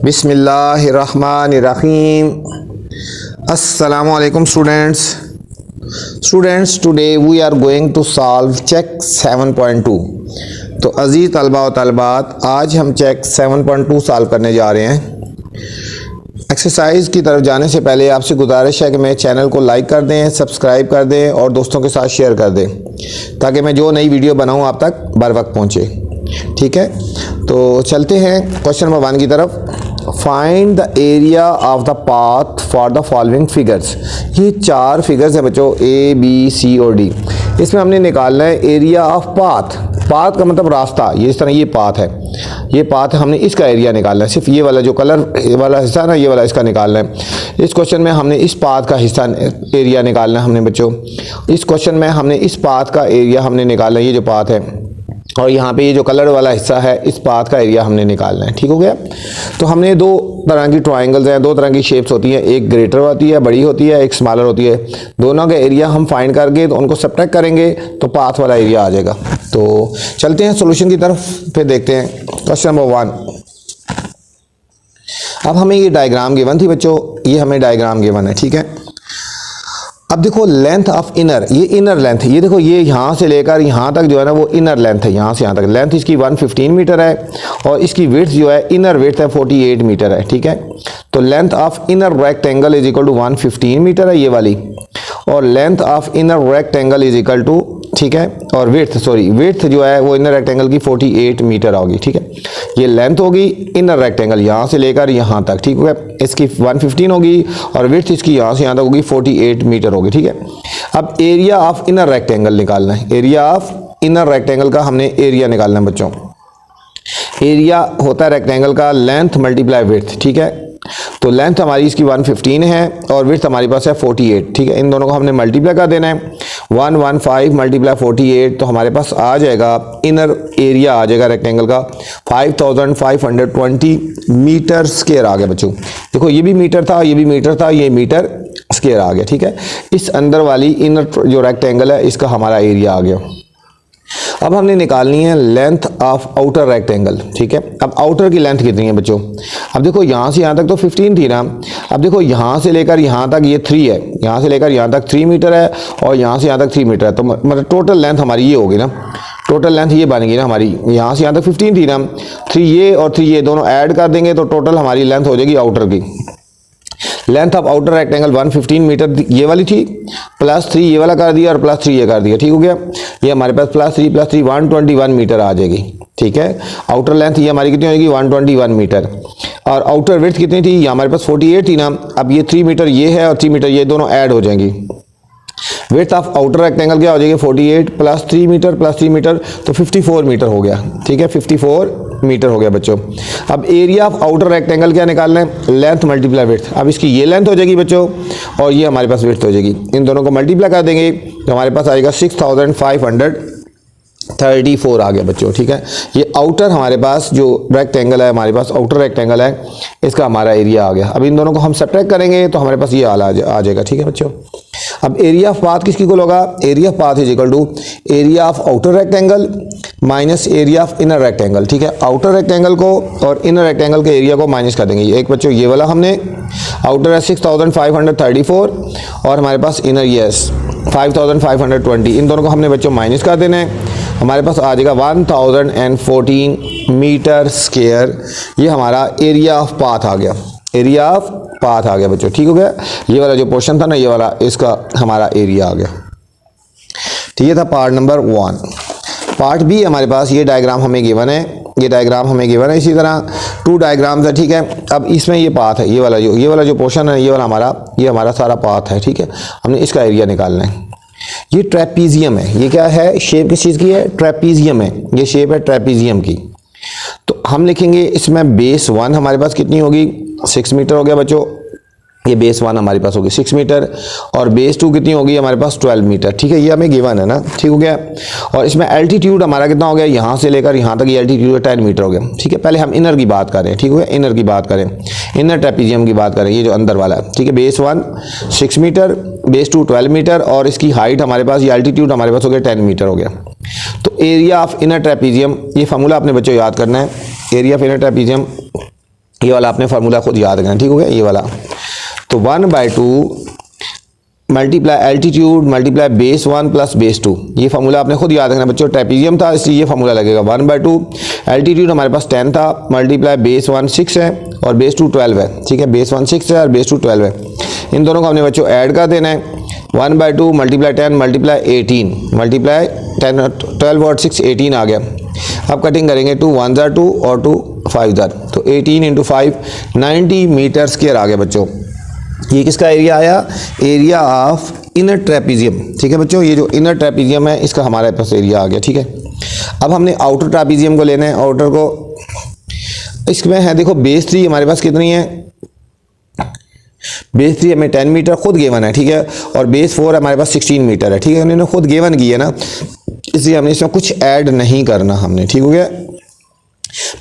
बिस्मिल्लाहिर्रहमानिर्रहीम। अस्सलामुअलैकुम students. Today we are going to solve check 7.2। तो अज़ीज़ तलबा व तलबात, आज हम चेक 7.2 सॉल्व करने जा रहे हैं। एक्सरसाइज की तरफ जाने से पहले आपसे गुजारिश है कि मेरे चैनल को लाइक कर दें, सब्सक्राइब कर दें और दोस्तों के साथ शेयर कर दें ताकि मैं जो नई वीडियो बनाऊं आप तक बर वक्त पहुंचे। ठीक है, तो चलते हैं क्वेश्चन नंबर 1 की तरफ। Find the area of the path for the following figures. ये 4 फिगर्स हैं बच्चों, ए बी सी और डी। इसमें हमने निकालना है एरिया ऑफ पाथ। पाथ का मतलब रास्ता, ये इस तरह ये पाथ है, ये पाथ है, हमने इसका एरिया निकालना है। सिर्फ ये वाला जो कलर वाला हिस्सा है ना, ये वाला इसका निकालना है। इस क्वेश्चन में हमने इस पाथ का हिस्सा एरिया निकालना है हमने बच्चों। इस क्वेश्चन में हमने इस पाथ का एरिया हमने निकालना है, ये जो पाथ है, और यहाँ पे ये जो कलर वाला हिस्सा है इस पाथ का एरिया हमने निकालना है। ठीक हो गया। तो हमने 2 तरह की ट्रायंगल्स हैं, 2 तरह की शेप्स होती हैं, एक ग्रेटर होती है, बड़ी होती है, एक स्मॉलर होती है। दोनों का एरिया हम फाइंड करके तो उनको सब्ट्रैक्ट करेंगे तो पाथ वाला एरिया आ जाएगा। तो चलते हैं सॉल्यूशन की तरफ, फिर देखते हैं क्वेश्चन नंबर 1। अब हमें ये डायग्राम गिवन थी बच्चों, ये हमें डायग्राम गिवन है। ठीक है, अब देखो लेंथ ऑफ इनर, ये इनर लेंथ, ये देखो ये यहाँ से लेकर यहाँ तक जो है ना वो इनर लेंथ है, यहाँ से यहाँ तक लेंथ इसकी 115 मीटर है और इसकी विड्थ जो है इनर विड्थ है 48 मीटर है। ठीक है, तो length of inner rectangle is equal to 115 metre है ये वाली, और length of inner rectangle is equal to, ठीक है, और विड्थ जो है वो इनर रेक्टेंगल की 48 मीटर होगी। ठीक है, ये लेंथ होगी इनर रेक्टेंगल यहाँ से लेकर यहाँ तक। ठीक है, इसकी 115 होगी और विड्थ इसकी यहाँ से यहाँ तक होगी 48 मीटर होगी। ठीक है, अब एरिया ऑफ इनर रेक्टेंगल निकालना है। एरिया ऑफ इनर रेक्टेंगल का हमने एरिया निकालना है बच्चों। एरिया होता है रेक्टेंगल का लेंथ मल्टीप्लाई विड्थ। ठीक है, तो लेंथ हमारी इसकी 115 है और विड्थ हमारी पास है 48। ठीक है, इन दोनों को हमने मल्टीप्लाई कर देना है। 115 मल्टीप्लाई 48 तो हमारे पास आ जाएगा इनर एरिया आ जाएगा रेक्टेंगल का 5520 मीटर स्क्वायर आ गया बच्चों। देखो ये भी मीटर था, ये भी मीटर था, ये मीटर स्क्वायर आ गया। ठीक है, इस अंदर वाली इनर जो रेक्टेंगल है इसका हमारा एरिया आ गया। अब हमने निकालनी है लेंथ ऑफ आउटर रेक्टेंगल। ठीक है, अब आउटर की लेंथ कितनी है बच्चों? अब देखो यहाँ से यहाँ तक तो 15 थी ना, अब देखो यहाँ से लेकर यहाँ तक ये 3 है, यहाँ से लेकर यहाँ तक 3 मीटर है और यहाँ से यहाँ तक 3 मीटर है, तो मतलब टोटल लेंथ हमारी ये होगी ना, टोटल लेंथ ये बनेगी ना हमारी। यहाँ से यहाँ तक 15 थी ना, 3 ये और 3 ये दोनों ऐड कर देंगे तो टोटल हमारी लेंथ हो जाएगी आउटर की। Length of outer rectangle 115 metre ये वाली थी, +3 ये वाला कर दिया और +3 ये कर दिया। ठीक हो गया, ये हमारे पास +3 121 मीटर आ जाएगी। ठीक है, आउटर लेंथ ये हमारी कितनी होगी 121 मीटर, और आउटर विड्थ कितनी थी, ये हमारे पास 48 थी ना। अब ये 3 मीटर ये है और 3 मीटर ये दोनों ऐड हो जाएंगी। विड्थ ऑफ आउटर रेक्टेंगल क्या हो जाएगी 48 +3 मीटर +3 मीटर तो 54 मीटर हो गया। ठीक है, 54 मीटर हो गया बच्चों। अब एरिया ऑफ आउटर रेक्टेंगल क्या निकालना है, लेंथ मल्टीप्लाई विड्थ। अब इसकी ये लेंथ हो जाएगी बच्चों और ये हमारे पास विड्थ हो जाएगी, इन दोनों को मल्टीप्लाई कर देंगे तो हमारे पास आएगा 6534 आ गया बच्चों। ठीक है, ये आउटर हमारे पास जो रेक्टेंगल है, हमारे पास आउटर रेक्टेंगल है, इसका हमारा एरिया आ गया। अब इन दोनों को हम सब्ट्रैक्ट करेंगे तो हमारे पास ये आ जाएगा। ठीक है बच्चों, अब एरिया ऑफ पाथ किसकी को होगा, area of path is equal to area of outer rectangle minus area of inner rectangle. ठीक है, आउटर रेक्टेंगल को और इनर रेक्टेंगल के एरिया को माइनस कर देंगे। एक बच्चों ये वाला हमने आउटर है 6534 और हमारे पास इनर ये 5520, इन दोनों को हमने बच्चों माइनस कर देना है। हमारे पास आ जाएगा 1014 मीटर स्क्वायर, ये हमारा एरिया ऑफ पाथ आ गया, एरिया ऑफ पाथ आ गया बच्चों। ठीक हो गया, ये वाला जो पोर्शन था ना ये वाला, इसका हमारा एरिया आ गया। ठीक है, था पार्ट नंबर 1। पार्ट बी हमारे पास ये डायग्राम हमें गिवन है, ये डायग्राम हमें गिवन है, इसी तरह 2 डायग्राम्स है। ठीक है, अब इसमें ये पाथ है, ये वाला जो पोर्शन है, ये हमारा सारा पाथ है। ठीक है, हमने इसका एरिया निकालना है। ये ट्रेपीजियम है, ये क्या है, शेप किस चीज़ की है, ट्रेपीजियम है, ये शेप है ट्रेपीजियम की। तो हम लिखेंगे इसमें बेस 1 हमारे पास कितनी होगी 6 मीटर हो गया बच्चों, ये बेस 1 हमारे पास होगी 6 मीटर, और बेस 2 कितनी होगी हमारे पास 12 मीटर। ठीक है, ये हमें गिवन है ना। ठीक हो गया, और इसमें एल्टीट्यूड हमारा कितना हो गया, यहाँ से लेकर यहाँ तक ये एल्टीट्यूड 10 मीटर हो गया। ठीक है, पहले हम इनर की बात करें। ठीक हो गया, इनर की बात करें, इनर ट्रेपीजियम की बात करें, ये जो अंदर वाला है। ठीक है, बेस 1 6 मीटर, बेस 2 12 मीटर, और इसकी हाइट हमारे पास, ये एल्टीट्यूड हमारे पास हो गया 10 मीटर हो गया। तो एरिया ऑफ इनर ट्रेपीजियम, ये फार्मूला अपने बच्चों याद करना है। एरिया ऑफ इनर ट्रेपीजियम ये वाला आपने फार्मूला खुद याद रखना, ठीक हो गया ये वाला। तो 1/2 multiply altitude multiply base 1 plus base 2, ये फार्मूला आपने खुद याद रखना बच्चों, ट्रेपीजियम था इसलिए ये फार्मूला लगेगा। 1/2 एल्टीट्यूड हमारे पास 10 था, मल्टीप्लाई बेस 1 6 है और बेस 2 12 है, ठीक है, बेस 1 6 है और बेस 2 12 है। इन दोनों को हमने बच्चों ऐड कर देना है। 1/2 मल्टीप्लाई 10 मल्टीप्लाई 18 मल्टीप्लाई 10 12 और 6 18 आ गया। अब कटिंग करेंगे 2 1 जार 2 और 2 5 जार, तो 18 × 5 90 मीटर स्क्वायर आ गया बच्चों। ये किसका एरिया आया? एरिया ऑफ इनर ट्रेपीजियम, ठीक है बच्चों, ये जो इनर ट्रेपीजियम है इसका हमारे पास एरिया आ गया, ठीक है। अब हमने आउटर ट्रेपीजियम को लेना है। आउटर को इसमें है देखो बेस 3 हमारे पास कितनी है, बेस 3 हमें 10 मीटर खुद गिवन है, ठीक है, और बेस 4 हमारे पास 16 मीटर है, ठीक है, उन्होंने खुद गिवन की है ना, इसलिए हमने इसमें कुछ ऐड नहीं करना हमने, ठीक हो गया।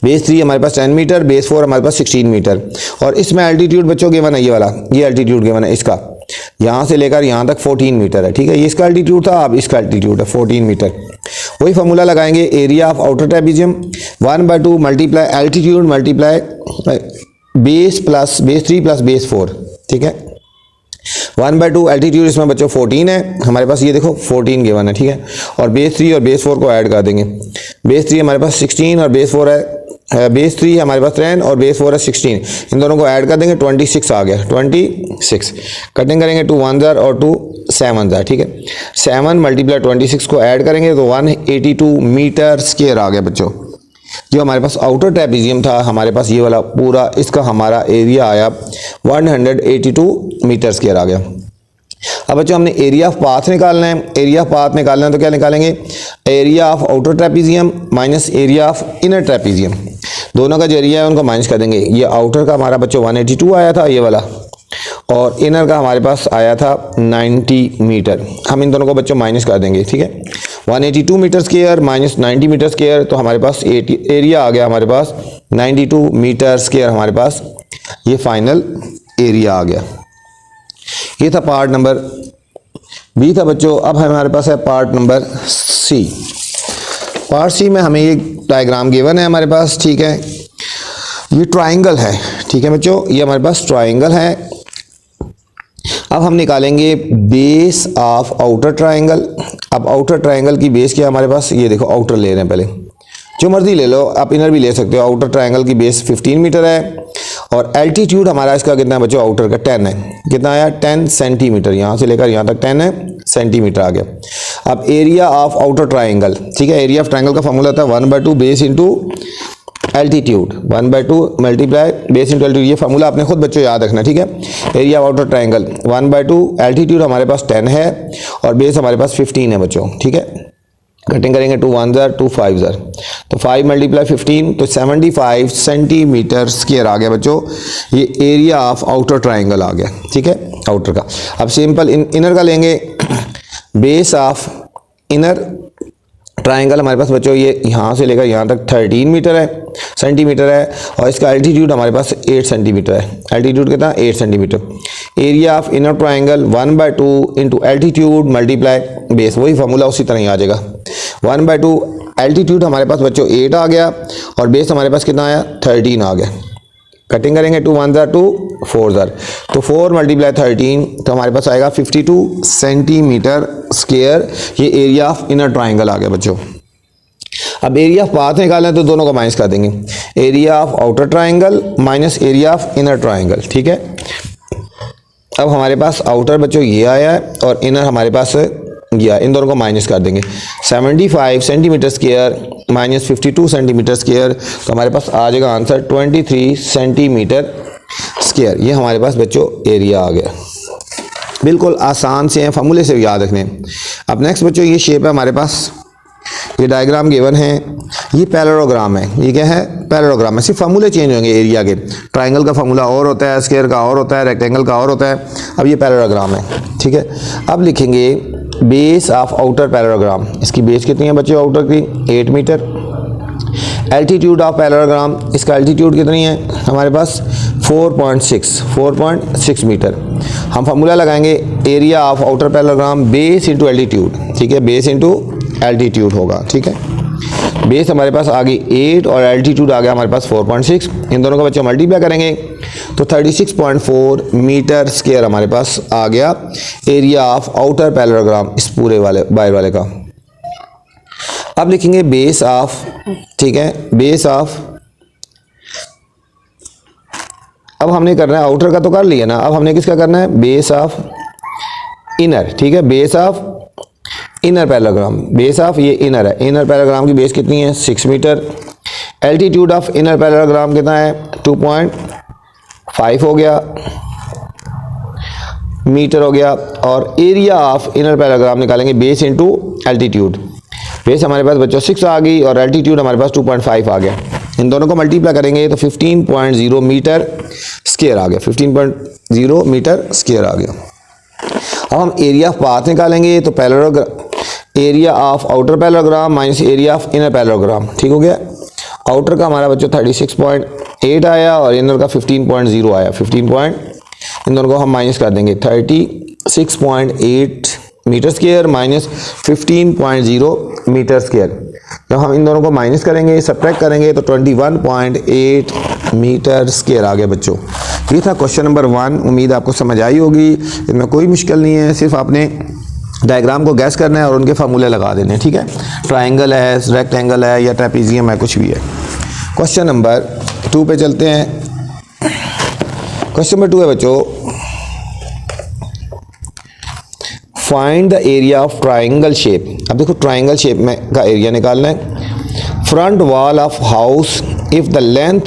बेस 3 हमारे पास 10 मीटर, बेस 4 हमारे पास 16 मीटर, और इसमें एल्टीट्यूड बच्चों गिवन है, ये वाला ये एल्टीट्यूड गिवन है इसका, यहाँ से लेकर यहाँ तक 14 मीटर है, ठीक है, ये इसका एल्टीट्यूड था, अब इसका एल्टीट्यूड है 14 मीटर। वही फार्मूला लगाएंगे, area of outer trapezium 1/2 multiply altitude multiply base 3 plus base 4, ठीक है। 1/2 एल्टीट्यूड इसमें बच्चों 14 है हमारे पास, ये देखो 14 गिवन है, ठीक है, और बेस 3 और बेस 4 को ऐड कर देंगे। बेस 3 हमारे पास 16 और बेस 4 है, बेस 3 हमारे पास 10 और बेस 4 है 16, इन दोनों को ऐड कर देंगे 26 आ गया, 26। कटिंग करेंगे 2 1 जार और 2 7 जार, ठीक है, 7 मल्टीप्लाई 26 को ऐड करेंगे तो 182 मीटर स्क्वायर आ गया बच्चों। जो हमारे पास आउटर ट्रेपीजियम था हमारे पास ये वाला पूरा, इसका हमारा एरिया आया 182 मीटर स्क्वायर आ गया। अब बच्चों हमने एरिया ऑफ पाथ निकालना है। एरिया ऑफ पाथ निकालना है तो क्या निकालेंगे? Area of outer trapezium minus area of inner trapezium, दोनों का जो एरिया है उनको माइनस कर देंगे। ये आउटर का हमारा बच्चों 182 आया था ये वाला, और इनर का हमारे पास आया था 90 मीटर। हम इन दोनों को बच्चों माइनस कर देंगे, ठीक है, 182 metre square minus 90 metre square, तो हमारे पास एरिया आ गया हमारे पास 92 मीटर स्क्वायर, हमारे पास ये फाइनल एरिया आ गया। ये था पार्ट नंबर बी था बच्चों। अब हमारे पास है part number C. Part C में हमें ये डायग्राम गिवन है हमारे पास, ठीक है, ये ट्राइंगल है, ठीक है बच्चों, ये हमारे पास ट्राइंगल है। अब हम निकालेंगे बेस ऑफ आउटर ट्राइंगल। अब आउटर ट्राइंगल की बेस क्या है हमारे पास, ये देखो आउटर ले रहे हैं, पहले जो मर्जी ले लो, आप इनर भी ले सकते हो। आउटर ट्राइंगल की बेस 15 मीटर है और एल्टीट्यूड हमारा इसका कितना है बच्चों, आउटर का 10 है, कितना आया 10 सेंटीमीटर, यहाँ से लेकर यहाँ तक 10 है सेंटीमीटर आ गया। अब एरिया ऑफ आउटर ट्राइंगल, ठीक है, एरिया ऑफ ट्राइंगल का फॉर्मूला था 1/2 base into altitude, 1/2 multiply base into altitude, ये फार्मूला आपने खुद बच्चों याद रखना, ठीक है। Area of outer triangle 1/2 altitude हमारे पास 10 है और बेस हमारे पास 15 है बच्चों, ठीक है। कटिंग करेंगे 2 1 जार 2 5 जार, तो 5 मल्टीप्लाई 15 तो 75 सेंटीमीटर स्क्वायर आ गया बच्चों। ये एरिया ऑफ आउटर ट्राइंगल आ गया, ठीक है, आउटर का। अब सिंपल इनर का लेंगे, बेस ऑफ इनर ट्राइंगल हमारे पास बच्चों ये यहाँ से लेकर यहाँ तक 13 मीटर है सेंटीमीटर है, और इसका एल्टीट्यूड हमारे पास 8 सेंटीमीटर है। एल्टीट्यूड कितना 8 centimetre. Area of inner triangle 1/2 into altitude multiply base, वही फार्मूला उसी तरह ही आ जाएगा। 1/2 एल्टीट्यूड हमारे पास बच्चों 8 आ गया और बेस हमारे पास कितना आया 13 आ गया। कटिंग करेंगे 2 1 जार 2 4 जार, तो 4 मल्टीप्लाई 13 तो हमारे पास आएगा 52 सेंटीमीटर स्क्वायर। ये एरिया ऑफ इनर ट्राइंगल आ गया बच्चों। अब एरिया ऑफ पाथ निकालना है तो दोनों को माइनस कर देंगे, area of outer triangle minus area of inner triangle, ठीक है। अब हमारे पास आउटर बच्चों ये आया है और इनर हमारे पास गया, इन दोनों को माइनस कर देंगे। 75 centimetre square minus 52 centimetre square, तो हमारे पास आ जाएगा आंसर 23 सेंटीमीटर स्क्वायर। ये हमारे पास बच्चों एरिया आ गया। बिल्कुल आसान से हैं, फार्मूले से याद रखने। अब नेक्स्ट बच्चों ये शेप है हमारे पास, ये डायग्राम गिवन है, ये पैरेललोग्राम है। ये क्या है? पैरेललोग्राम है। सिर्फ फार्मूले चेंज होंगे एरिया के। ट्राइंगल का फार्मूला और होता है, स्क्वायर का और होता है, रेक्टेंगल का और होता है। अब ये पैरेललोग्राम है, ठीक है। अब लिखेंगे बेस ऑफ आउटर पैरेललोग्राम। इसकी बेस कितनी है बच्चों आउटर की 8 मीटर। एल्टीट्यूड ऑफ पैरेललोग्राम, इसका एल्टीट्यूड कितनी है हमारे पास 4.6 मीटर। हम फार्मूला लगाएंगे area of outer parallelogram base into altitude, ठीक है, बेस इंटू एल्टीट्यूड होगा, ठीक है। बेस हमारे पास आ गई 8 और एल्टीट्यूड आ गया हमारे पास 4.6। इन दोनों का बच्चों मल्टीप्लाई करेंगे तो 36.4 मीटर स्क्वायर हमारे पास आ गया एरिया ऑफ आउटर पैरेललोग्राम इस पूरे वाले बाहर वाले का। अब लिखेंगे बेस ऑफ, ठीक है, बेस ऑफ, अब हमने करना है आउटर का तो कर लिया ना, अब हमने किसका करना है, बेस ऑफ इनर, ठीक है, base of inner parallelogram, base of ये इनर है, इनर पैरेललोग्राम की बेस कितनी है 6 metre, altitude of inner parallelogram कितना है 2.5 हो गया मीटर हो गया, और एरिया ऑफ इनर पैरेललोग्राम निकालेंगे बेस इनटू एल्टीट्यूड। बेस हमारे पास बच्चों 6 आ गई और एल्टीट्यूड हमारे पास 2.5 आ गया, इन दोनों को मल्टीप्लाई करेंगे तो 15.0 मीटर स्क्वायर आ गया, 15.0 मीटर स्क्वायर आ गया। अब हम एरिया ऑफ पाथ निकालेंगे तो area of outer parallelogram minus area of inner parallelogram, ठीक हो गया। आउटर का हमारा बच्चों 36.8 आया और इनर का 15.0 आया, 15 इन दोनों को हम माइनस कर देंगे 36.8 metre square minus 15.0 metre square. जब हम इन दोनों को माइनस करेंगे सब्ट्रैक्ट करेंगे तो 21.8 मीटर स्क्वायर आ गया बच्चों। ये था क्वेश्चन नंबर 1। उम्मीद आपको समझ आई होगी, इनमें कोई मुश्किल नहीं है, सिर्फ आपने डायग्राम को गैस करना है और उनके फार्मूले लगा देने हैं, ठीक है। ट्राइंगल है, रेक्टेंगल है या ट्रेपेजियम है, कुछ भी है। क्वेश्चन नंबर 2 पे चलते हैं। क्वेश्चन नंबर 2 है बच्चों, find the area of triangle shape. अब देखो ट्राइंगल शेप में का एरिया निकालना है। Front wall of house if the length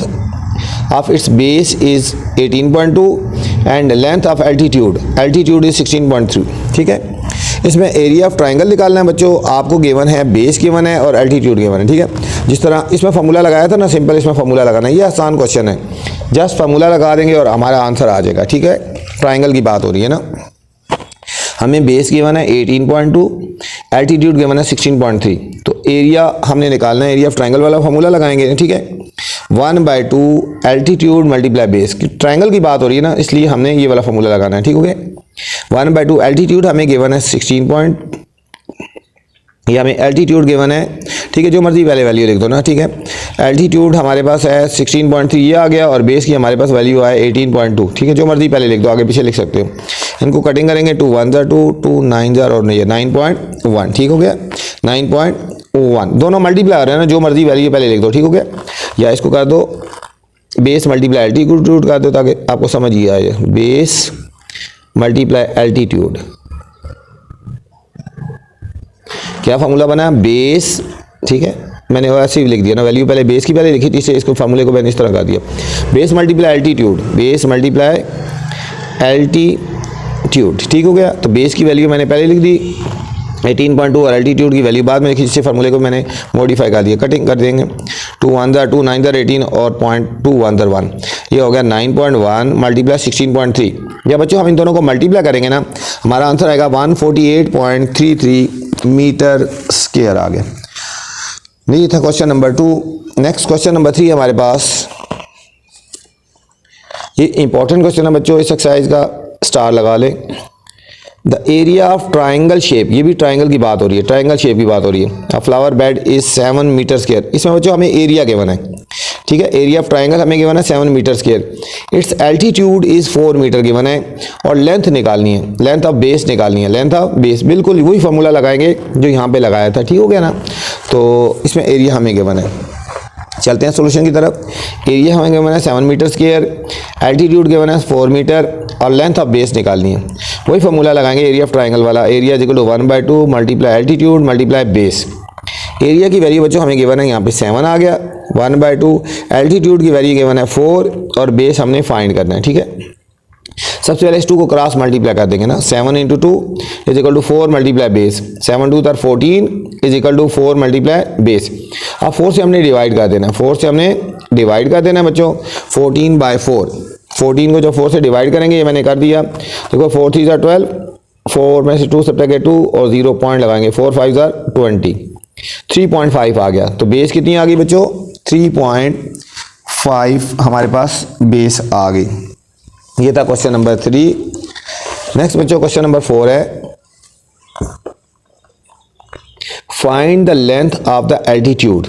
of its base is 18.2 and length of altitude is 16.3, ठीक है। इसमें एरिया ऑफ ट्राइंगल निकालना है बच्चों, आपको गिवन है बेस गिवन है और एल्टीट्यूड गिवन है, ठीक है। जिस तरह इसमें फार्मूला लगाया था ना, सिंपल इसमें फार्मूला लगाना है, ये आसान क्वेश्चन है, जस्ट फार्मूला लगा देंगे और हमारा आंसर आ जाएगा, ठीक है। ट्राइंगल की बात हो रही है ना, हमें बेस गिवन है 18.2, एल्टीट्यूड गिवन है 16.3, तो एरिया हमने निकालना है, एरिया ऑफ ट्राइंगल वाला फार्मूला लगाएंगे, ठीक है। 1/2 एल्टीट्यूड मल्टीप्लाई बेस, ट्राइंगल की बात हो रही है ना, इसलिए हमने ये वाला फार्मूला लगाना है, ठीक हो गया। 1/2 एल्टीट्यूड हमें गिवन है 16 ये हमें एल्टीट्यूड गिवन है, ठीक है, जो मर्जी पहले वैल्यू लिख दो ना, ठीक है। एल्टीट्यूड हमारे पास है 16.3 ये आ गया और बेस की हमारे पास वैल्यू है 18.2, ठीक है, जो मर्जी पहले लिख दो, आगे पीछे लिख सकते हो। इनको कटिंग करेंगे 2 1 2 2 9 और ये 9.1, ठीक हो गया, 9.1 दोनों मल्टीप्लाई हो रहे हैं ना, जो मर्जी वैल्यू पहले लिख दो, ठीक हो गया। या इसको कर दो बेस मल्टीप्लाई एल्टीट्यूड कर दो ताकि आपको समझ ही आए, बेस मल्टीप्लाई एल्टीट्यूड, क्या फार्मूला बना बेस, ठीक है, मैंने ऐसे ही लिख दिया ना, वैल्यू पहले बेस की पहले लिखी थी, इसलिए इसको फार्मूले को मैंने इस तरह कर दिया, base multiply altitude, base multiply altitude, ठीक हो गया। तो बेस की वैल्यू मैंने पहले लिख दी 18.2 और एल्टीट्यूड की वैल्यू बाद में लिखी, जिससे फार्मूले को मैंने मॉडिफाई कर दिया, कटिंग कर देंगे 2 1 2 9 18 और 0.2 1 1, ये हो गया 9.1 मल्टीप्लाई 16.3। जब बच्चों हम इन दोनों को मल्टीप्लाई करेंगे ना, हमारा आंसर आएगा 148.33 मीटर स्क्वायर आ गया। ये था question number 2। Next question number 3 हमारे पास, ये इंपॉर्टेंट क्वेश्चन है बच्चों, इस एक्सरसाइज का स्टार लगा लें। The area of triangle shape, ये भी ट्राइंगल की बात हो रही है, ट्राइंगल शेप की बात हो रही है। A flower bed is 7 metre square, इसमें बच्चों हमें एरिया गिवन है, ठीक है, एरिया ऑफ ट्राइंगल हमें गिवन है 7 metre square, its altitude is 4 metre given है और लेंथ निकालनी है, लेंथ ऑफ बेस निकालनी है, लेंथ ऑफ बेस, बिल्कुल वही फार्मूला लगाएंगे जो यहाँ पे लगाया था, ठीक हो गया ना। तो इसमें एरिया हमें गिवन है, चलते हैं सोल्यूशन की तरफ। एरिया हमें गिवन है 7 मीटर स्क्वायर, एल्टीट्यूड गिवन है 4 मीटर और लेंथ ऑफ बेस निकालनी है, वही फार्मूला लगाएंगे एरिया ऑफ ट्राइंगल वाला, area equal to 1/2 multiply altitude multiply base. Area की वैल्यू बच्चों हमें गिवन है यहाँ पे 7 आ गया, 1/2 एल्टीट्यूड की वैल्यू गिवन है 4 और बेस हमने फाइंड करना है, ठीक है। सबसे पहले इस 2 को क्रॉस मल्टीप्लाई कर देंगे ना, 7 × 2 is equal to 4 multiply base, 7 2 14 is equal to 4 multiply base. अब 4 से हमने डिवाइड कर देना, 4 से हमने डिवाइड कर देना बच्चों, 14/4, 14 को जो 4 से डिवाइड करेंगे, ये मैंने कर दिया। देखो 4 3 = 12, 4 में से 2 सब्ट्रैक्ट 2 और 0 पॉइंट लगाएंगे, 4 5 = 20, 3.5 आ गया। तो बेस कितनी आ गई बच्चों, 3.5 हमारे पास बेस आ गई। ये था क्वेश्चन नंबर 3। नेक्स्ट बच्चों क्वेश्चन नंबर 4 है, find the length of the altitude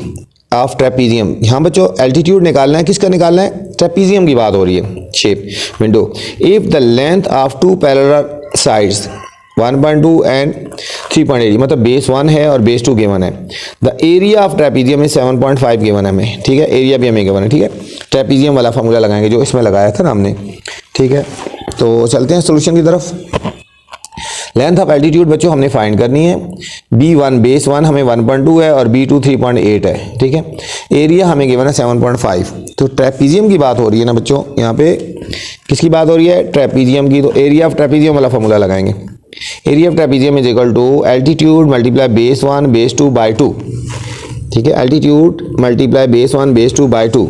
of trapezium. यहाँ बच्चों एल्टीट्यूड निकालना है, किसका निकालना है? ट्रेपीजियम की बात हो रही है। Shape window, if the length of two parallel sides 1.2 and 3.8, मतलब बेस 1 है और बेस 2 गिवन है। The area of trapezium is 7.5 given है हमें, ठीक है। एरिया भी हमें गिवन है, ठीक है। ट्रेपीजियम वाला फार्मूला लगाएंगे जो इसमें लगाया था ना हमने, ठीक है। तो चलते हैं सोल्यूशन की तरफ। लेंथ ऑफ एल्टीट्यूड बच्चों हमने फाइंड करनी है। B1 बेस 1 हमें 1.2 है और B2 3.8 है, ठीक है। एरिया हमें गिवन है 7.5। तो ट्रेपीजियम की बात हो रही है ना बच्चों, यहाँ पे किसकी बात हो रही है? ट्रेपीजियम की। तो एरिया ऑफ ट्रेपीजियम वाला फार्मूला लगाएंगे। Area of trapezium is equal to altitude multiply base 1 base 2 by 2, ठीक है। Altitude multiply base 1 base 2 by 2।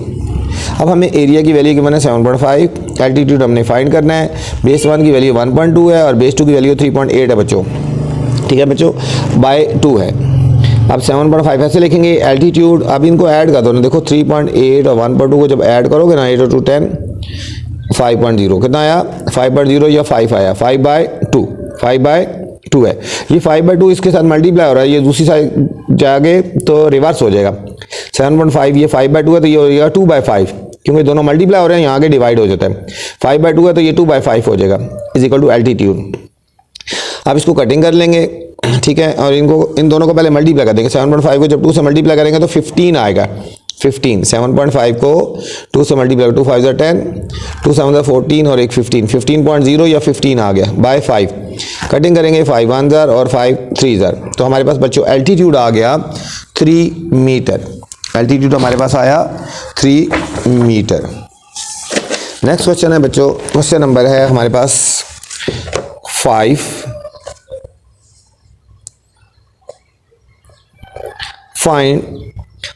अब हमें एरिया की वैल्यू गिवन है 7.5, एल्टीट्यूड हमने फाइंड करना है। बेस 1 की वैल्यू 1.2 है और बेस 2 की वैल्यू 3.8 है बच्चों, ठीक है बच्चों, बाय 2 है। अब 7.5 ऐसे लिखेंगे एल्टीट्यूड। अब इनको ऐड कर दो ना, देखो 3.8 और 1.2 को जब ऐड करोगे ना 8 और 2 10, 5.0 कितना आया? 5.0 या 5 आया, 5/2, 5/2 है। ये 5/2 इसके साथ मल्टीप्लाई हो रहा है, ये दूसरी साइड जाके तो रिवर्स हो जाएगा। 7.5 ये 5/2 है तो ये हो जाएगा 2/5, क्योंकि दोनों मल्टीप्लाई हो रहे हैं, यहाँ आगे डिवाइड हो जाता है। 5/2 है तो ये 2/5 हो जाएगा, इज इक्वल टू एल्टीट्यूड। अब इसको कटिंग कर लेंगे, ठीक है, और इन दोनों को पहले मल्टीप्लाई कर देंगे। 7.5 को जब 2 से मल्टीप्लाई करेंगे तो 15 आएगा। 15 7.5 को 2 से मल्टीप्लाई, 2 5 10, 2 7 14 और एक 15, 15.0 या 15 आ गया बाय 5। कटिंग करेंगे 5 1 और 5 3 तो हमारे पास बच्चों एल्टीट्यूड आ गया 3 मीटर। एल्टीट्यूड हमारे पास आया 3 मीटर। नेक्स्ट क्वेश्चन है बच्चों, क्वेश्चन नंबर है हमारे पास 5।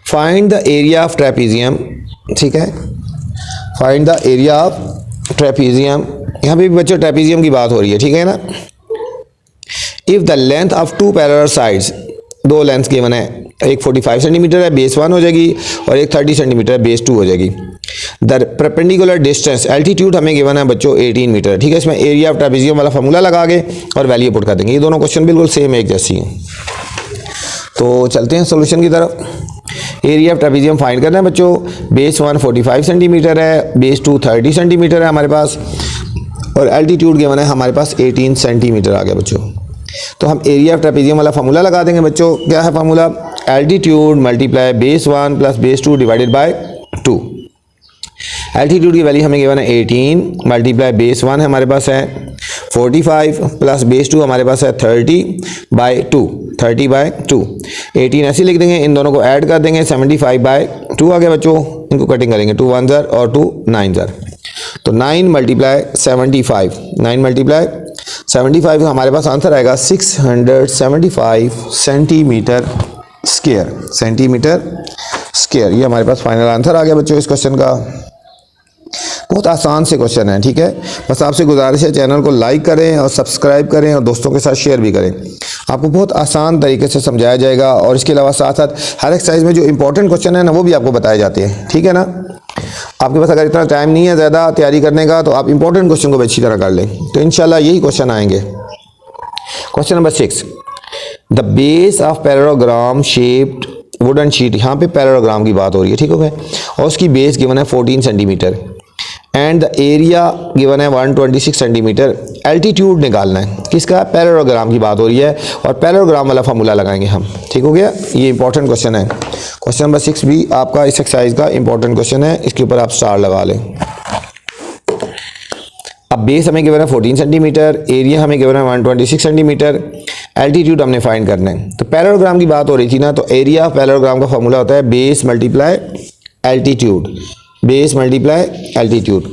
Find the area of trapezium, ठीक है। Find the area of trapezium. यहाँ पे भी बच्चों ट्रेपीजियम की बात हो रही है, ठीक है ना। If the length of two parallel sides, दो लेंथ गिवन है, एक 45 सेंटीमीटर है बेस 1 हो जाएगी और एक 30 सेंटीमीटर है बेस 2 हो जाएगी। द परपेंडिकुलर डिस्टेंस, एल्टीट्यूड हमें गिवन है बच्चों 18 मीटर, ठीक है। इसमें एरिया ऑफ ट्रेपीजियम वाला फार्मूला लगा के और वैल्यू पुट कर देंगे। ये दोनों क्वेश्चन बिल्कुल सेम एक जैसी हैं। तो चलते हैं सोल्यूशन की तरफ। एरिया ऑफ ट्रेपीजियम फाइंड करना है बच्चों। बेस 1 45 सेंटीमीटर है, बेस 2 30 सेंटीमीटर है हमारे पास, और एल्टीट्यूड गिवन है हमारे पास 18 सेंटीमीटर आ गया बच्चों। तो हम एरिया ऑफ ट्रेपीजियम वाला फार्मूला लगा देंगे बच्चों। क्या है formula? Altitude multiply base 1 plus base 2 divided by 2। Altitude की वैल्यू हमें गिवन है 18 मल्टीप्लाई बेस 1 है हमारे पास है 45 प्लस बेस 2 हमारे पास है 30/2, 30/2। 18 ऐसे लिख देंगे, इन दोनों को ऐड कर देंगे 75/2 आ गया बच्चों। इनको कटिंग करेंगे 2 1 और 2 9। तो 9 मल्टीप्लाई 75, 9 मल्टीप्लाई 75 हमारे पास आंसर आएगा 675 सेंटीमीटर स्क्वायर, सेंटीमीटर स्क्वायर। ये हमारे पास फाइनल आंसर आ गया बच्चों इस क्वेश्चन का। बहुत आसान से क्वेश्चन है, ठीक है। बस आपसे गुजारिश है चैनल को लाइक करें और सब्सक्राइब करें और दोस्तों के साथ शेयर भी करें। आपको बहुत आसान तरीके से समझाया जाएगा और इसके अलावा साथ साथ हर एक्सरसाइज में जो इंपॉर्टेंट क्वेश्चन है ना वो भी आपको बताए जाते हैं, ठीक है ना। आपके पास अगर इतना टाइम नहीं है ज़्यादा तैयारी करने का तो आप इंपॉर्टेंट क्वेश्चन को भी अच्छी तरह कर लें, तो इंशाल्लाह यही क्वेश्चन आएंगे। Question number 6, the base of parallelogram shaped wooden sheet. यहाँ पे पैरेललोग्राम की बात हो रही है, ठीक है, और उसकी बेस गिवन है 14 centimetre and the area given है 126 सेंटीमीटर। एल्टीट्यूड निकालना है किसका? पैरेललोग्राम की बात हो रही है और पैरेललोग्राम वाला फार्मूला लगाएंगे हम, ठीक हो गया। ये इंपॉर्टेंट क्वेश्चन है। क्वेश्चन नंबर 6 भी आपका इस एक्सरसाइज का इंपॉर्टेंट क्वेश्चन है, इसके ऊपर आप स्टार लगा लें। अब बेस हमें गिवन है 14 सेंटीमीटर, एरिया हमें गिवन है 126 सेंटीमीटर, एल्टीट्यूड हमने फाइंड करना है। तो पैरेललोग्राम की बात हो रही थी ना, तो एरिया ऑफ पैरेललोग्राम का फार्मूला होता है base multiply altitude, base multiply altitude.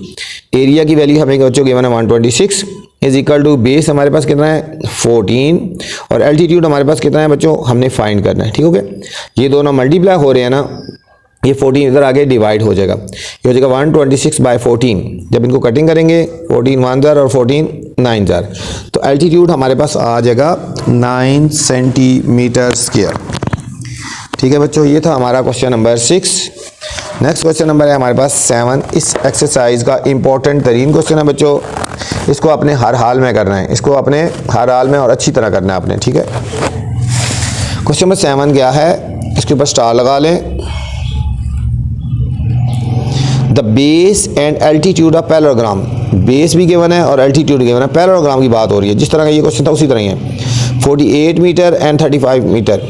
Area की वैल्यू हमें बच्चों गिवन है 126 इज इक्वल टू बेस हमारे पास कितना है 14 और एल्टीट्यूड हमारे पास कितना है बच्चों हमने फाइंड करना है, ठीक हो गया। ये दोनों मल्टीप्लाई हो रहे हैं ना, ये 14 इधर आगे डिवाइड हो जाएगा, ये हो जाएगा 126/14। जब इनको कटिंग करेंगे 14 1 और 14 9, तो एल्टीट्यूड हमारे पास आ जाएगा 9 सेंटीमीटर स्क्वायर, ठीक है बच्चों। ये था हमारा question number 6। Next question number है हमारे पास 7। इस एक्सरसाइज का इंपॉर्टेंट तरीन क्वेश्चन है बच्चों, इसको अपने हर हाल में करना है, इसको अपने हर हाल में और अच्छी तरह करना है आपने, ठीक है। क्वेश्चन नंबर 7 क्या है, इसके ऊपर स्टार लगा लें। The base and altitude of parallelogram, base भी गिवन है और एल्टीट्यूड गिवन है, पैरेललोग्राम की बात हो रही है। जिस तरह का ये क्वेश्चन था उसी तरह ही है। 48 मीटर एंड 35 मीटर,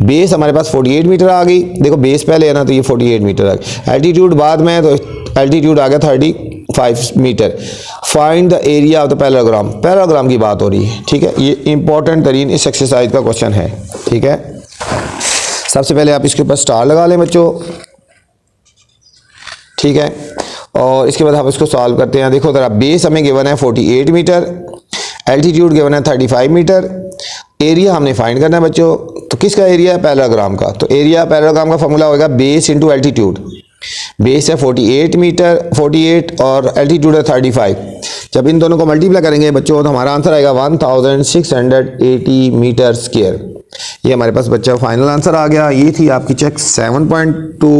बेस हमारे पास 48 मीटर आ गई, देखो बेस पहले है ना तो ये 48 मीटर आ गई, एल्टीट्यूड बाद में है तो एल्टीट्यूड आ गया 35 metre. Find the area of the parallelogram, parallelogram की बात हो रही है, ठीक है। ये इंपॉर्टेंट तरीन इस एक्सरसाइज का क्वेश्चन है, ठीक है। सबसे पहले आप इसके ऊपर स्टार लगा लें बच्चों, ठीक है। और इसके बाद हम इसको सॉल्व करते हैं। देखो जरा, बेस हमें गिवन है 48 मीटर, एल्टीट्यूड गिवन है 35 मीटर, एरिया हमने फाइंड करना है बच्चों। तो किसका एरिया है? पैरेललोग्राम का। तो एरिया पैरेललोग्राम का फॉर्मूला होगा बेस इंटू एल्टीट्यूड। बेस है 48 मीटर 48 और एल्टीट्यूड है 35। जब इन दोनों को मल्टीप्लाई करेंगे बच्चों तो हमारा आंसर आएगा 1680 मीटर स्क्वायर। ये हमारे पास बच्चा फाइनल आंसर आ गया। ये थी आपकी चेक 7.2।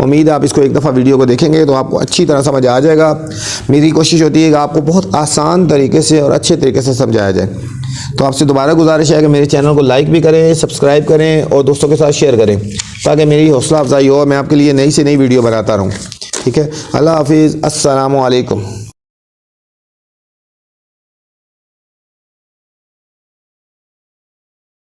उम्मीद है आप इसको एक दफ़ा वीडियो को देखेंगे तो आपको अच्छी तरह समझ आ जाएगा। मेरी कोशिश होती है कि आपको बहुत आसान तरीके से और अच्छे तरीके से समझाया जाए। तो आपसे दोबारा गुजारिश है कि मेरे चैनल को लाइक भी करें, सब्सक्राइब करें और दोस्तों के साथ शेयर करें ताकि मेरी हौसला अफजाई हो, मैं आपके लिए नई से नई वीडियो बनाता रहूँ। ठीक है, अल्लाह हाफिज़, अस्सलामु अलैकुम।